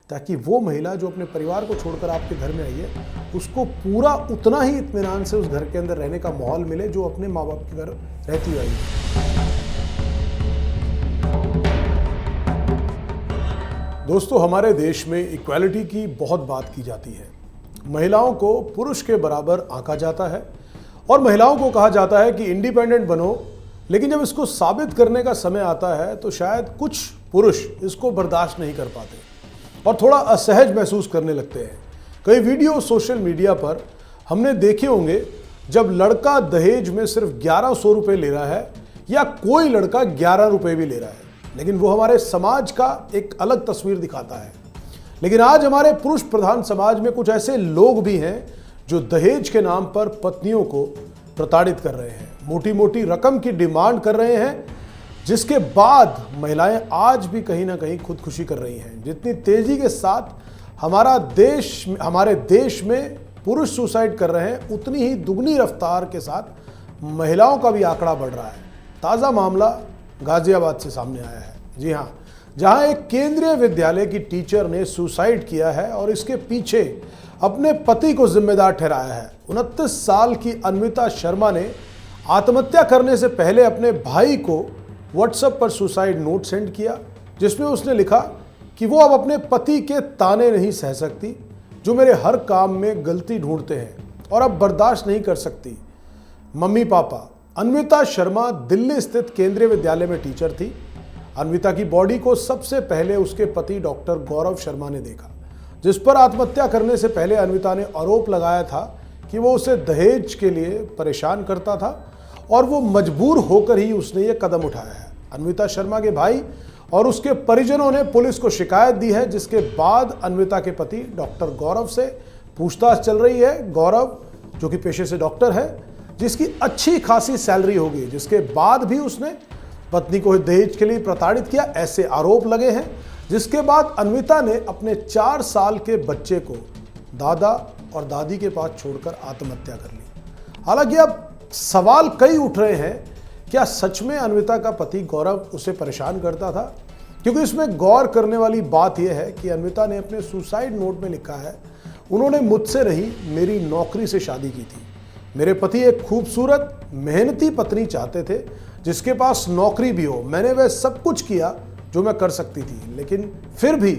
ताकि वो महिला जो अपने परिवार को छोड़कर आपके घर में आई है, उसको पूरा उतना ही इत्मीनान से उस घर के अंदर रहने का माहौल मिले जो अपने माँ बाप के घर रहती आई है। दोस्तों, हमारे देश में इक्वालिटी की बहुत बात की जाती है। महिलाओं को पुरुष के बराबर आंका जाता है और महिलाओं को कहा जाता है कि इंडिपेंडेंट बनो, लेकिन जब इसको साबित करने का समय आता है तो शायद कुछ पुरुष इसको बर्दाश्त नहीं कर पाते और थोड़ा असहज महसूस करने लगते हैं। कई वीडियो सोशल मीडिया पर हमने देखे होंगे जब लड़का दहेज में सिर्फ 1100 रुपये ले रहा है या कोई लड़का 11 रुपये भी ले रहा है, लेकिन वो हमारे समाज का एक अलग तस्वीर दिखाता है। लेकिन आज हमारे पुरुष प्रधान समाज में कुछ ऐसे लोग भी हैं जो दहेज के नाम पर पत्नियों को प्रताड़ित कर रहे हैं, मोटी मोटी रकम की डिमांड कर रहे हैं, जिसके बाद महिलाएं आज भी कहीं ना कहीं खुदकुशी कर रही हैं। जितनी तेजी के साथ हमारे देश में पुरुष सुसाइड कर रहे हैं, उतनी ही दुगनी रफ्तार के साथ महिलाओं का भी आंकड़ा बढ़ रहा है। ताज़ा मामला गाजियाबाद से सामने आया है। जी हाँ, जहां एक केंद्रीय विद्यालय की टीचर ने सुसाइड किया है और इसके पीछे अपने पति को जिम्मेदार ठहराया है। 29 साल की अन्विता शर्मा ने आत्महत्या करने से पहले अपने भाई को व्हाट्सएप पर सुसाइड नोट सेंड किया, जिसमें उसने लिखा कि वो अब अपने पति के ताने नहीं सह सकती, जो मेरे हर काम में गलती ढूंढते हैं और अब बर्दाश्त नहीं कर सकती। Mummy papa. अन्विता शर्मा दिल्ली स्थित केंद्रीय विद्यालय में टीचर थी। अन्विता की बॉडी को सबसे पहले उसके पति डॉक्टर गौरव शर्मा ने देखा, जिस पर आत्महत्या करने से पहले अन्विता ने आरोप लगाया था कि वो उसे दहेज के लिए परेशान करता था और वो मजबूर होकर ही उसने ये कदम उठाया है। अन्विता शर्मा के भाई और उसके परिजनों ने पुलिस को शिकायत दी है, जिसके बाद अन्विता के पति डॉक्टर गौरव से पूछताछ चल रही है। गौरव जो कि पेशे से डॉक्टर है, जिसकी अच्छी खासी सैलरी होगी, जिसके बाद भी उसने पत्नी को दहेज के लिए प्रताड़ित किया, ऐसे आरोप लगे हैं। जिसके बाद अन्विता ने अपने 4 साल के बच्चे को दादा और दादी के पास छोड़कर आत्महत्या कर ली। हालांकि अब सवाल कई उठ रहे हैं, क्या सच में अन्विता का पति गौरव उसे परेशान करता था? क्योंकि इसमें गौर करने वाली बात यह है कि अन्विता ने अपने सुसाइड नोट में लिखा है, उन्होंने मुझसे नहीं, मेरी नौकरी से शादी की थी। मेरे पति एक खूबसूरत मेहनती पत्नी चाहते थे जिसके पास नौकरी भी हो। मैंने वह सब कुछ किया जो मैं कर सकती थी, लेकिन फिर भी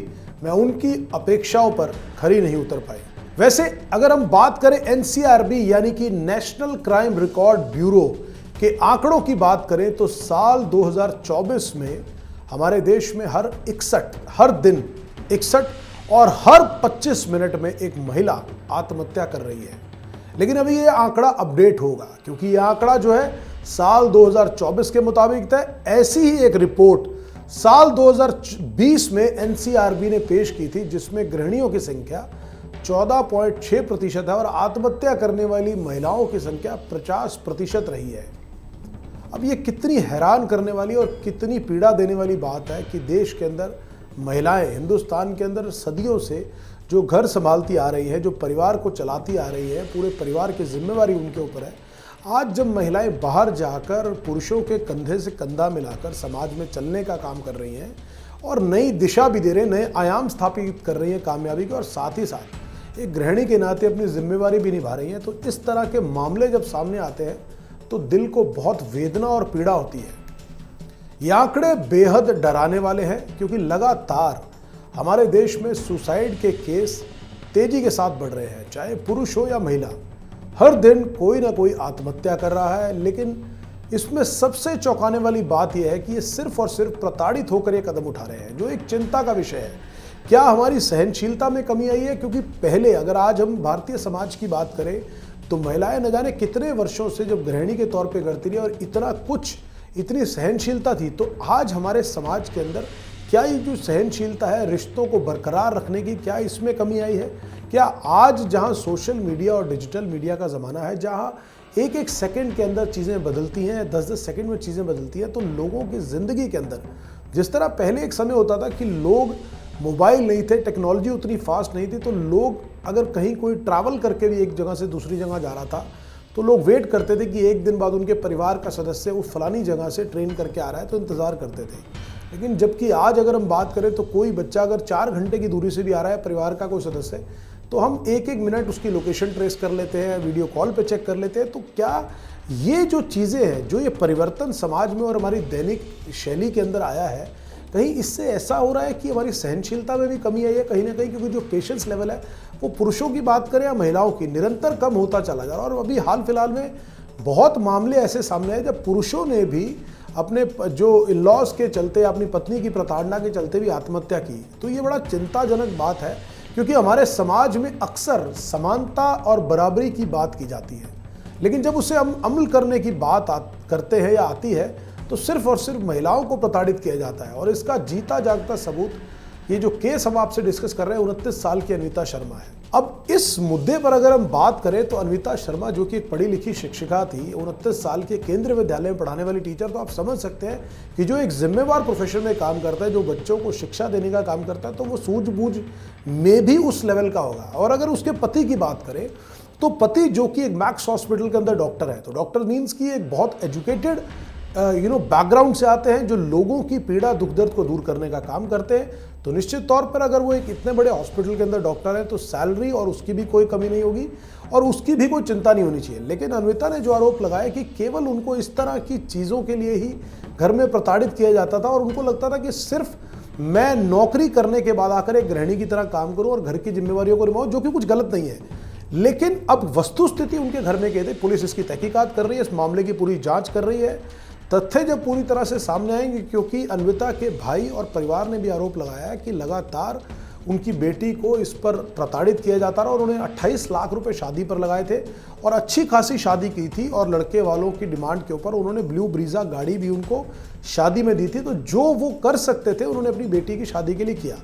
मैं उनकी अपेक्षाओं पर खरी नहीं उतर पाई। वैसे अगर हम बात करें NCRB यानी कि नेशनल क्राइम रिकॉर्ड ब्यूरो के आंकड़ों की बात करें तो साल 2024 में हमारे देश में हर दिन 61 और हर 25 मिनट में एक महिला आत्महत्या कर रही है। लेकिन अभी ये आंकड़ा अपडेट होगा, क्योंकि ये आंकड़ा जो है साल 2024 के मुताबिक था। ऐसी ही एक रिपोर्ट साल 2020 में NCRB ने पेश की थी, जिसमें गृहिणियों की संख्या 14.6% है और आत्महत्या करने वाली महिलाओं की संख्या 50% रही है। अब ये कितनी हैरान करने वाली और कितनी पीड़ा देने वाली बात है कि देश के अंदर महिलाएं, हिंदुस्तान के अंदर सदियों से जो घर संभालती आ रही है, जो परिवार को चलाती आ रही है, पूरे परिवार की जिम्मेवारी उनके ऊपर है। आज जब महिलाएं बाहर जाकर पुरुषों के कंधे से कंधा मिलाकर समाज में चलने का काम कर रही हैं और नई दिशा भी दे रहे हैं, नए आयाम स्थापित कर रही हैं कामयाबी के, और साथ ही साथ एक गृहिणी के नाते अपनी जिम्मेवारी भी निभा रही हैं, तो इस तरह के मामले जब सामने आते हैं तो दिल को बहुत वेदना और पीड़ा होती है। ये आंकड़े बेहद डराने वाले हैं, क्योंकि लगातार हमारे देश में सुसाइड के केस तेजी के साथ बढ़ रहे हैं, चाहे पुरुष हो या महिला। हर दिन कोई ना कोई आत्महत्या कर रहा है। लेकिन इसमें सबसे चौंकाने वाली बात यह है कि ये सिर्फ और सिर्फ प्रताड़ित होकर ये कदम उठा रहे हैं, जो एक चिंता का विषय है। क्या हमारी सहनशीलता में कमी आई है? क्योंकि पहले अगर आज हम भारतीय समाज की बात करें तो महिलाएं न जाने कितने वर्षों से जब गृहिणी के तौर पे करती रही और इतनी सहनशीलता थी, तो आज हमारे समाज के अंदर क्या ये जो सहनशीलता है रिश्तों को बरकरार रखने की, क्या इसमें कमी आई है? क्या आज जहां सोशल मीडिया और डिजिटल मीडिया का ज़माना है, जहां एक एक सेकंड के अंदर चीज़ें बदलती हैं, 10-10 सेकंड में चीज़ें बदलती हैं, तो लोगों की ज़िंदगी के अंदर जिस तरह पहले एक समय होता था कि लोग, मोबाइल नहीं थे, टेक्नोलॉजी उतनी फास्ट नहीं थी, तो लोग अगर कहीं कोई ट्रैवल करके भी एक जगह से दूसरी जगह जा रहा था तो लोग वेट करते थे कि एक दिन बाद उनके परिवार का सदस्य वो फलानी जगह से ट्रेन करके आ रहा है, तो इंतज़ार करते थे। लेकिन जबकि आज अगर हम बात करें तो कोई बच्चा अगर 4 घंटे की दूरी से भी आ रहा है, परिवार का कोई सदस्य, तो हम एक एक मिनट उसकी लोकेशन ट्रेस कर लेते हैं, वीडियो कॉल पे चेक कर लेते हैं। तो क्या ये जो चीज़ें हैं, जो ये परिवर्तन समाज में और हमारी दैनिक शैली के अंदर आया है, कहीं इससे ऐसा हो रहा है कि हमारी सहनशीलता में भी कमी आई है कहीं ना कहीं? क्योंकि जो पेशेंस लेवल है वो पुरुषों की बात करें या महिलाओं की, निरंतर कम होता चला जा रहा है। और अभी हाल फिलहाल में बहुत मामले ऐसे सामने आए जब पुरुषों ने भी अपने जो इन-लॉज के चलते, अपनी पत्नी की प्रताड़ना के चलते भी आत्महत्या की। तो ये बड़ा चिंताजनक बात है, क्योंकि हमारे समाज में अक्सर समानता और बराबरी की बात की जाती है, लेकिन जब उसे हम अमल करने की बात करते हैं या आती है तो सिर्फ और सिर्फ महिलाओं को प्रताड़ित किया जाता है। और इसका जीता जागता सबूत ये जो केस हम आपसे डिस्कस कर रहे हैं 29 साल की अन्विता शर्मा है। अब इस मुद्दे पर अगर हम बात करें तो अन्विता शर्मा जो कि एक पढ़ी लिखी शिक्षिका थी, 29 साल के केंद्रीय विद्यालय में पढ़ाने वाली टीचर, तो आप समझ सकते हैं कि जो एक जिम्मेवार प्रोफेशन में काम करता है, जो बच्चों को शिक्षा देने का काम करता है, तो वो सूझबूझ में भी उस लेवल का होगा। और अगर उसके पति की बात करें तो पति जो कि एक मैक्स हॉस्पिटल के अंदर डॉक्टर है, तो डॉक्टर मीन्स की एक बहुत एजुकेटेड बैकग्राउंड से आते हैं, जो लोगों की पीड़ा दुख दर्द को दूर करने का काम करते हैं। तो निश्चित तौर पर अगर वो एक इतने बड़े हॉस्पिटल के अंदर डॉक्टर है तो सैलरी और उसकी भी कोई कमी नहीं होगी और उसकी भी कोई चिंता नहीं होनी चाहिए। लेकिन अन्विता ने जो आरोप लगाया कि केवल उनको इस तरह की चीज़ों के लिए ही घर में प्रताड़ित किया जाता था और उनको लगता था कि सिर्फ मैं नौकरी करने के बाद आकर एक गृहिणी की तरह काम करूं और घर की जिम्मेवारियों को निभाऊं, जो कि कुछ गलत नहीं है। लेकिन अब वस्तुस्थिति उनके घर में कहते, पुलिस इसकी तहकीकात कर रही है, इस मामले की पूरी जांच कर रही है। तथ्य जब पूरी तरह से सामने आएंगे, क्योंकि अन्विता के भाई और परिवार ने भी आरोप लगाया है कि लगातार उनकी बेटी को इस पर प्रताड़ित किया जाता रहा और उन्हें 28 लाख रुपए शादी पर लगाए थे और अच्छी खासी शादी की थी और लड़के वालों की डिमांड के ऊपर उन्होंने ब्लू ब्रीजा गाड़ी भी उनको शादी में दी थी। तो जो वो कर सकते थे उन्होंने अपनी बेटी की शादी के लिए किया।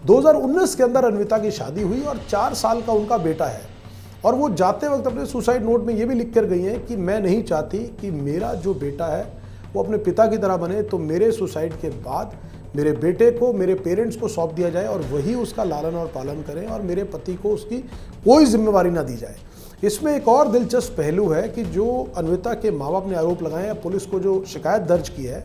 2019 के अंदर अन्विता की शादी हुई और 4 साल का उनका बेटा है और वो जाते वक्त अपने सुसाइड नोट में ये भी लिख कर गई हैं कि मैं नहीं चाहती कि मेरा जो बेटा है वो अपने पिता की तरह बने, तो मेरे सुसाइड के बाद मेरे बेटे को मेरे पेरेंट्स को सौंप दिया जाए और वही उसका लालन और पालन करें और मेरे पति को उसकी कोई जिम्मेवारी ना दी जाए। इसमें एक और दिलचस्प पहलू है कि जो अन्विता के माँ बाप ने आरोप लगाए हैं, पुलिस को जो शिकायत दर्ज की है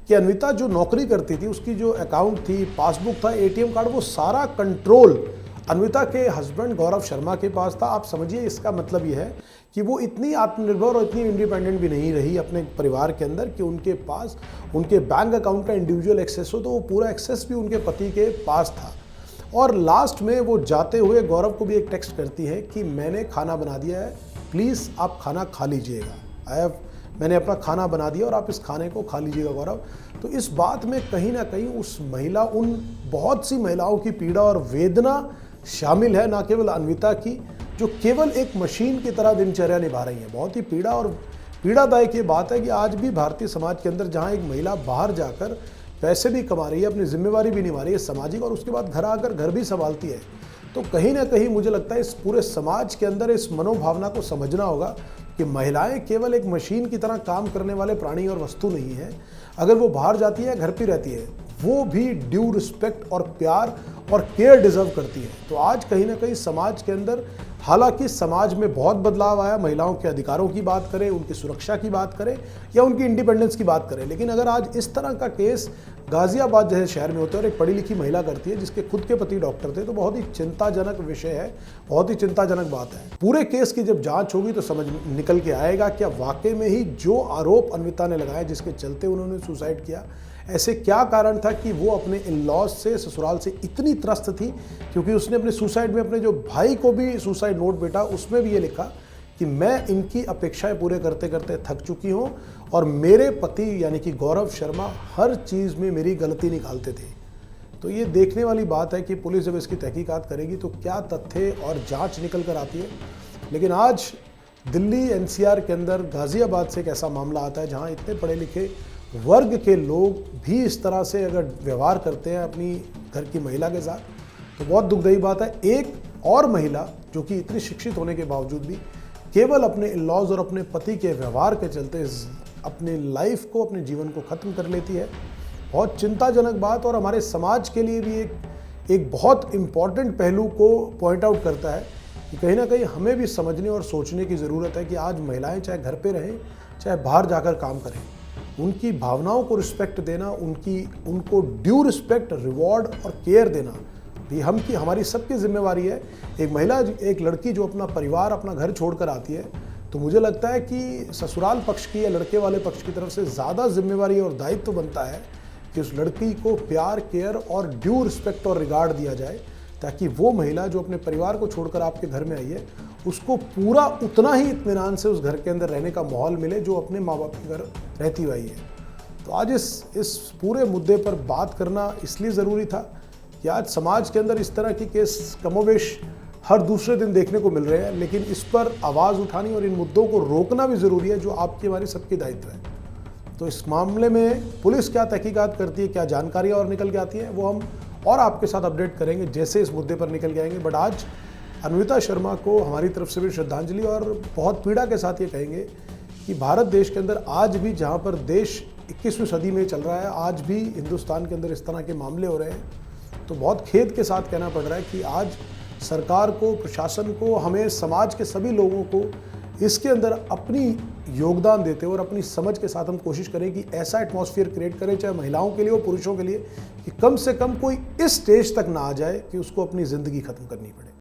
कि अन्विता जो नौकरी करती थी, उसकी जो अकाउंट थी, पासबुक था, एटीएम कार्ड, वो सारा कंट्रोल अन्विता के हस्बैंड गौरव शर्मा के पास था। आप समझिए, इसका मतलब यह है कि वो इतनी आत्मनिर्भर और इतनी इंडिपेंडेंट भी नहीं रही अपने परिवार के अंदर कि उनके पास उनके बैंक अकाउंट का इंडिविजुअल एक्सेस हो, तो वो पूरा एक्सेस भी उनके पति के पास था। और लास्ट में वो जाते हुए गौरव को भी एक टेक्स्ट करती है कि मैंने खाना बना दिया है, प्लीज़ आप खाना खा लीजिएगा, मैंने अपना खाना बना दिया और आप इस खाने को खा लीजिएगा गौरव। तो इस बात में कहीं ना कहीं उस महिला, उन बहुत सी महिलाओं की पीड़ा और वेदना शामिल है, ना केवल अन्विता की, जो केवल एक मशीन की तरह दिनचर्या निभा रही है। बहुत ही पीड़ा और पीड़ादायक ये बात है कि आज भी भारतीय समाज के अंदर जहाँ एक महिला बाहर जाकर पैसे भी कमा रही है, अपनी जिम्मेवारी भी निभा रही है सामाजिक, और उसके बाद घर आकर घर भी संभालती है, तो कहीं ना कहीं मुझे लगता है इस पूरे समाज के अंदर इस मनोभावना को समझना होगा कि महिलाएं केवल एक मशीन की तरह काम करने वाले प्राणी और वस्तु नहीं है। अगर वो बाहर जाती है, घर पे रहती है, वो भी ड्यू रिस्पेक्ट और प्यार और केयर डिजर्व करती है। तो आज कहीं ना कहीं समाज के अंदर, हालांकि समाज में बहुत बदलाव आया, महिलाओं के अधिकारों की बात करें, उनकी सुरक्षा की बात करें या उनकी इंडिपेंडेंस की बात करें, लेकिन अगर आज इस तरह का केस गाजियाबाद जैसे शहर में होता है और एक पढ़ी लिखी महिला करती है जिसके खुद के पति डॉक्टर थे, तो बहुत ही चिंताजनक विषय है, बहुत ही चिंताजनक बात है। पूरे केस की जब जांच होगी तो समझ निकल के आएगा क्या वाकई में ही जो आरोप अन्विता ने लगाया जिसके चलते उन्होंने सुसाइड किया, ऐसे क्या कारण था कि वो अपने इन-लॉज से, ससुराल से इतनी त्रस्त थी, क्योंकि उसने अपने सुसाइड में अपने जो भाई को भी सुसाइड नोट बेटा उसमें भी ये लिखा कि मैं इनकी अपेक्षाएं पूरे करते करते थक चुकी हूं और मेरे पति यानी कि गौरव शर्मा हर चीज़ में मेरी गलती निकालते थे। तो ये देखने वाली बात है कि पुलिस जब इसकी तहकीकात करेगी तो क्या तथ्य और जांच निकल कर आती है। लेकिन आज दिल्ली एनसीआर के अंदर गाजियाबाद से एक ऐसा मामला आता है जहाँ इतने पढ़े लिखे वर्ग के लोग भी इस तरह से अगर व्यवहार करते हैं अपनी घर की महिला के साथ, तो बहुत दुखदायी बात है। एक और महिला जो कि इतनी शिक्षित होने के बावजूद भी केवल अपने इन-लॉज और अपने पति के व्यवहार के चलते अपने लाइफ को, अपने जीवन को ख़त्म कर लेती है, बहुत चिंताजनक बात, और हमारे समाज के लिए भी एक बहुत इम्पॉर्टेंट पहलू को पॉइंट आउट करता है कि कहीं ना कहीं हमें भी समझने और सोचने की ज़रूरत है कि आज महिलाएं चाहे घर पे रहें चाहे बाहर जाकर काम करें, उनकी भावनाओं को रिस्पेक्ट देना, उनको ड्यू रिस्पेक्ट, रिवॉर्ड और केयर देना, ये हमारी सबकी जिम्मेवारी है। एक महिला, एक लड़की जो अपना परिवार, अपना घर छोड़कर आती है, तो मुझे लगता है कि ससुराल पक्ष की या लड़के वाले पक्ष की तरफ से ज़्यादा जिम्मेवारी और दायित्व बनता है कि उस लड़की को प्यार, केयर और ड्यू रिस्पेक्ट और रिगार्ड दिया जाए, ताकि वो महिला जो अपने परिवार को छोड़कर आपके घर में आई है, उसको पूरा उतना ही इत्मीनान से उस घर के अंदर रहने का माहौल मिले जो अपने माँ बाप के घर रहती हुई है। तो आज इस पूरे मुद्दे पर बात करना इसलिए ज़रूरी था कि आज समाज के अंदर इस तरह की केस कमोवेश हर दूसरे दिन देखने को मिल रहे हैं, लेकिन इस पर आवाज़ उठानी और इन मुद्दों को रोकना भी ज़रूरी है, जो आपकी हमारी सबकी दायित्व है। तो इस मामले में पुलिस क्या तहकीकात करती है, क्या जानकारियाँ और निकल के आती हैं, वो हम और आपके साथ अपडेट करेंगे जैसे इस मुद्दे पर निकल के आएंगे। बट आज अन्विता शर्मा को हमारी तरफ से भी श्रद्धांजलि, और बहुत पीड़ा के साथ ये कहेंगे कि भारत देश के अंदर आज भी, जहाँ पर देश 21वीं सदी में चल रहा है, आज भी हिंदुस्तान के अंदर इस तरह के मामले हो रहे हैं। तो बहुत खेद के साथ कहना पड़ रहा है कि आज सरकार को, प्रशासन को, हमें समाज के सभी लोगों को इसके अंदर अपनी योगदान देते और अपनी समझ के साथ हम कोशिश करें कि ऐसा एटमॉस्फेयर क्रिएट करें, चाहे महिलाओं के लिए हो, पुरुषों के लिए, कि कम से कम कोई इस स्टेज तक ना आ जाए कि उसको अपनी ज़िंदगी ख़त्म करनी पड़े।